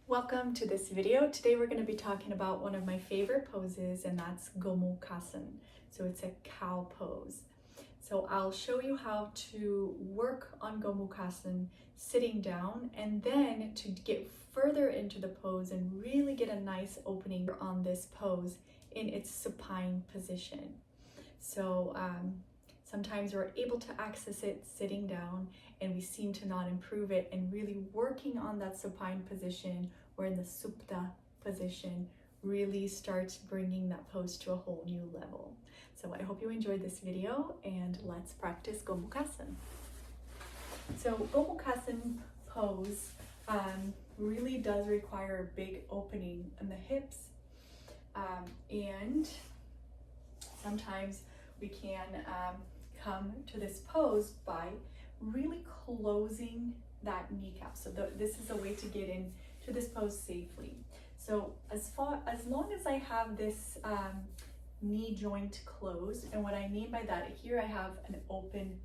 Welcome to this video. Today we're going to be talking about one of my favorite poses, and that's Gomukhasana. So it's a cow pose. So I'll show you how to work on Gomukhasana sitting down, and then to get further into the pose and really get a nice opening on this pose in its supine position. So sometimes we're able to access it sitting down and we seem to not improve it, and really working on that supine position or in the supta position really starts bringing that pose to a whole new level. So I hope you enjoyed this video, and let's practice Gomukhasana. So Gomukhasana pose really does require a big opening in the hips, and sometimes we can come to this pose by really closing that kneecap. So this is a way to get into this pose safely. So as long as I have this knee joint closed, and what I mean by that, here I have an open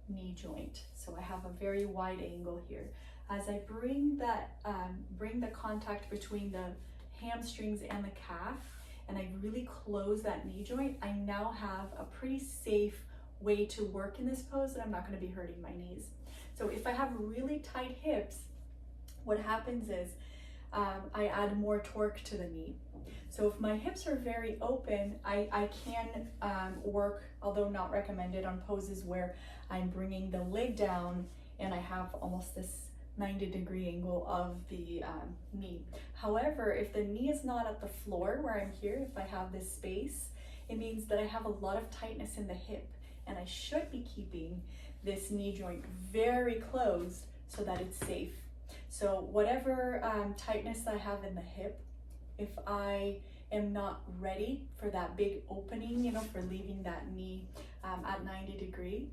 knee joint. So I have a very wide angle here. As I bring the contact between the hamstrings and the calf, and I really close that knee joint, I now have a pretty safe way to work in this pose that I'm not going to be hurting my knees. So if I have really tight hips, what happens is I add more torque to the knee. So if my hips are very open, I can work, although not recommended, on poses where I'm bringing the leg down and I have almost this 90-degree angle of the knee. However, if the knee is not at the floor where I'm here, if I have this space, it means that I have a lot of tightness in the hip, and I should be keeping this knee joint very closed so that it's safe. So whatever tightness I have in the hip, if I am not ready for that big opening, for leaving that knee at 90 degree,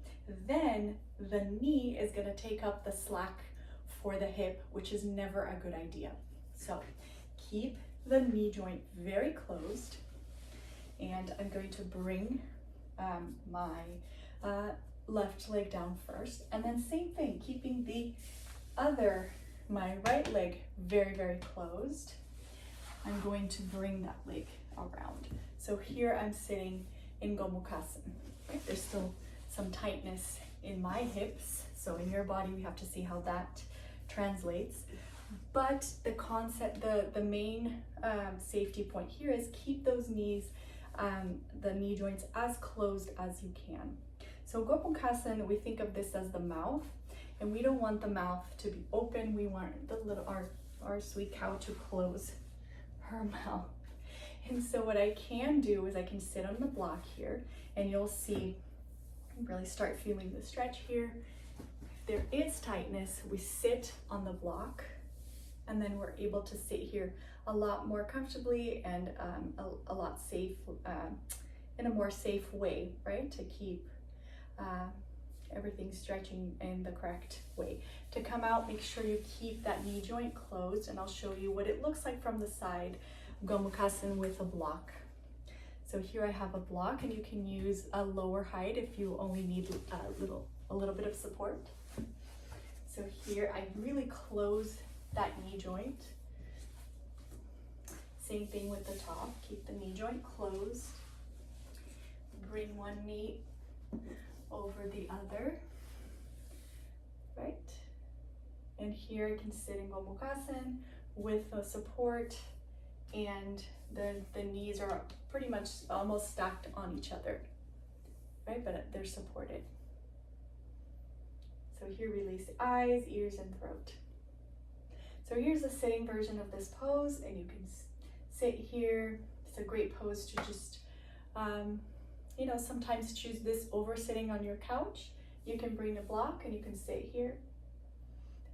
then the knee is gonna take up the slack for the hip, which is never a good idea. So keep the knee joint very closed, and I'm going to bring my left leg down first, and then same thing, keeping my right leg very, very closed. I'm going to bring that leg around. So here I'm sitting in Gomukhasana. Right? There's still some tightness in my hips, so in your body we have to see how that translates. But the concept, the main safety point here is keep those knees, the knee joints as closed as you can. So Gomukhasana, we think of this as the mouth, and we don't want the mouth to be open. We want our sweet cow to close her mouth. And so what I can do is I can sit on the block here, and you'll see, really start feeling the stretch here. If there is tightness, we sit on the block, and then we're able to sit here a lot more comfortably and a lot safe, in a more safe way, right? To keep everything stretching in the correct way. To come out, make sure you keep that knee joint closed, and I'll show you what it looks like from the side, Gomukhasana with a block. So here I have a block, and you can use a lower height if you only need a little bit of support. So here I really close that knee joint. Same thing with the top, keep the knee joint closed. Bring one knee over the other, right? And here I can sit in Gomukhasana with the support, and the knees are pretty much almost stacked on each other, right? But they're supported. So here release the eyes, ears, and throat. So here's a sitting version of this pose, and you can sit here. It's a great pose to just sometimes choose this over sitting on your couch. You can bring a block and you can sit here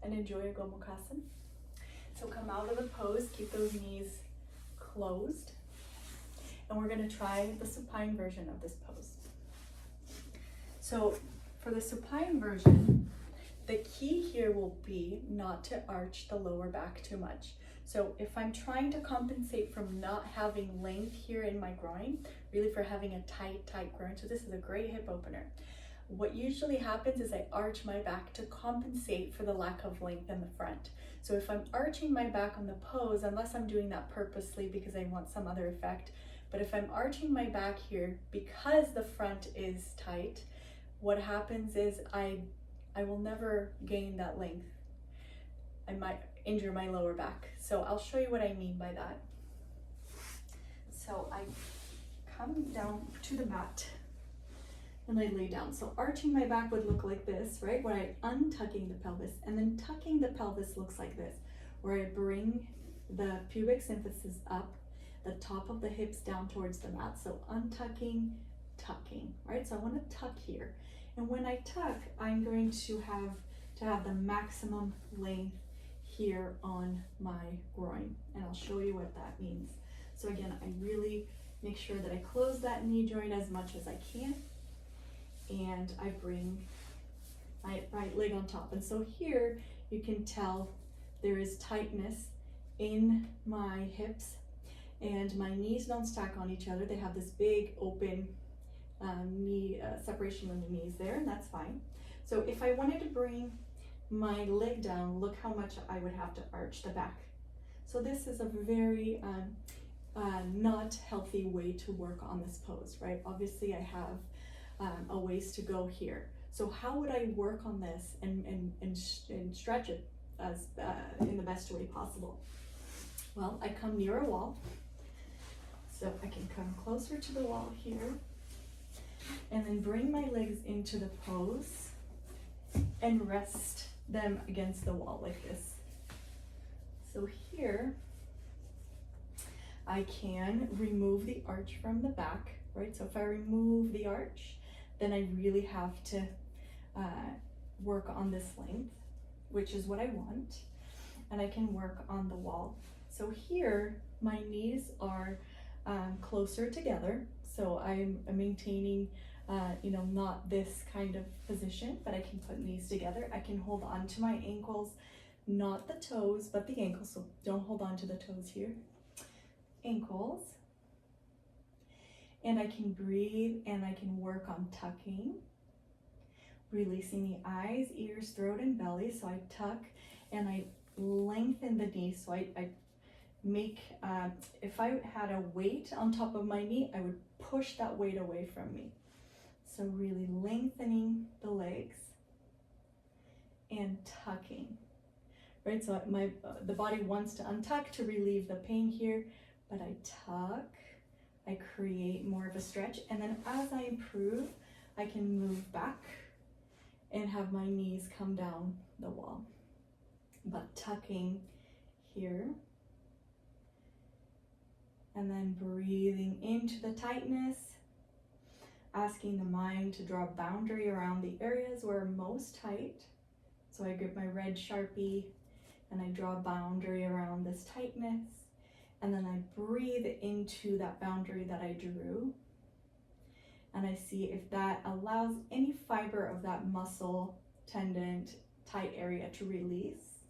and enjoy a Gomukhasana. So come out of the pose, keep those knees closed, and we're going to try the supine version of this pose. So for the supine version, the key here will be not to arch the lower back too much. So if I'm trying to compensate from not having length here in my groin, really for having a tight groin, so this is a great hip opener. What usually happens is I arch my back to compensate for the lack of length in the front. So if I'm arching my back on the pose, unless I'm doing that purposely because I want some other effect, but if I'm arching my back here because the front is tight, what happens is I will never gain that length. I might injure my lower back. So I'll show you what I mean by that. So I come down to the mat and I lay down. So arching my back would look like this, right? Where I untucking the pelvis, and then tucking the pelvis looks like this, where I bring the pubic symphysis up, the top of the hips down towards the mat. So untucking, tucking, right? So I want to tuck here. And when I tuck, I'm going to have the maximum length here on my groin. And I'll show you what that means. So again, I really make sure that I close that knee joint as much as I can. And I bring my right leg on top. And so here you can tell there is tightness in my hips, and my knees don't stack on each other. They have this big open knee separation in the knees there, and that's fine. So if I wanted to bring my leg down, look how much I would have to arch the back. So this is a very not healthy way to work on this pose, right? Obviously I have a ways to go here. So how would I work on this and stretch it as in the best way possible? Well, I come near a wall, so I can come closer to the wall here, and then bring my legs into the pose and rest them against the wall like this. So here I can remove the arch from the back, right? So if I remove the arch, then I really have to work on this length, which is what I want, and I can work on the wall. So here my knees are closer together, so I'm maintaining not this kind of position, but I can put knees together. I can hold on to my ankles, not the toes, but the ankles, so don't hold on to the toes here. Ankles. And I can breathe and I can work on tucking, releasing the eyes, ears, throat, and belly. So I tuck and I lengthen the knee. So I make, if I had a weight on top of my knee, I would push that weight away from me. So really lengthening the legs and tucking, right? So the body wants to untuck to relieve the pain here, but I tuck, I create more of a stretch, and then as I improve, I can move back and have my knees come down the wall. But tucking here, and then breathing into the tightness, asking the mind to draw a boundary around the areas where I'm most tight. So I grip my red Sharpie and I draw a boundary around this tightness. And then I breathe into that boundary that I drew. And I see if that allows any fiber of that muscle, tendon, tight area to release.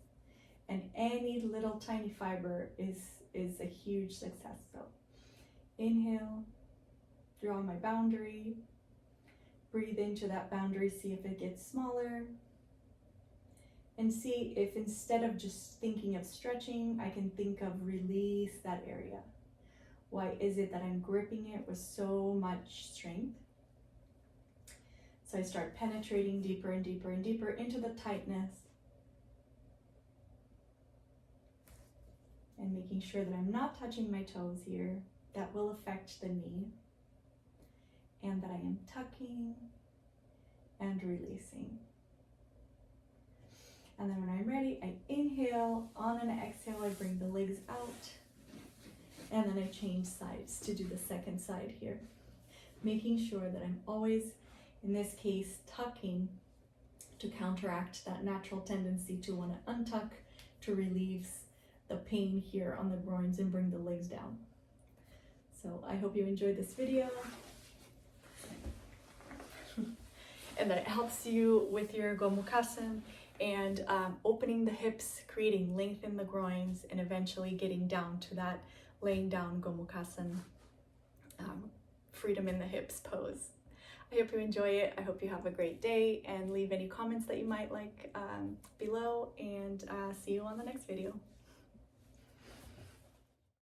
And any little tiny fiber is a huge success. So inhale, draw my boundary, breathe into that boundary, see if it gets smaller. And see if instead of just thinking of stretching, I can think of release that area. Why is it that I'm gripping it with so much strength? So I start penetrating deeper and deeper and deeper into the tightness. And making sure that I'm not touching my toes here. That will affect the knee. And that I am tucking and releasing. And then when I'm ready, I inhale, on an exhale, I bring the legs out, and then I change sides to do the second side here. Making sure that I'm always, in this case, tucking to counteract that natural tendency to want to untuck, to relieve the pain here on the groins and bring the legs down. So I hope you enjoyed this video. And that it helps you with your Gomukhasana and opening the hips, creating length in the groins, and eventually getting down to that laying down Gomukhasana, freedom in the hips pose. I hope you enjoy it. I hope you have a great day, and leave any comments that you might like below, and see you on the next video.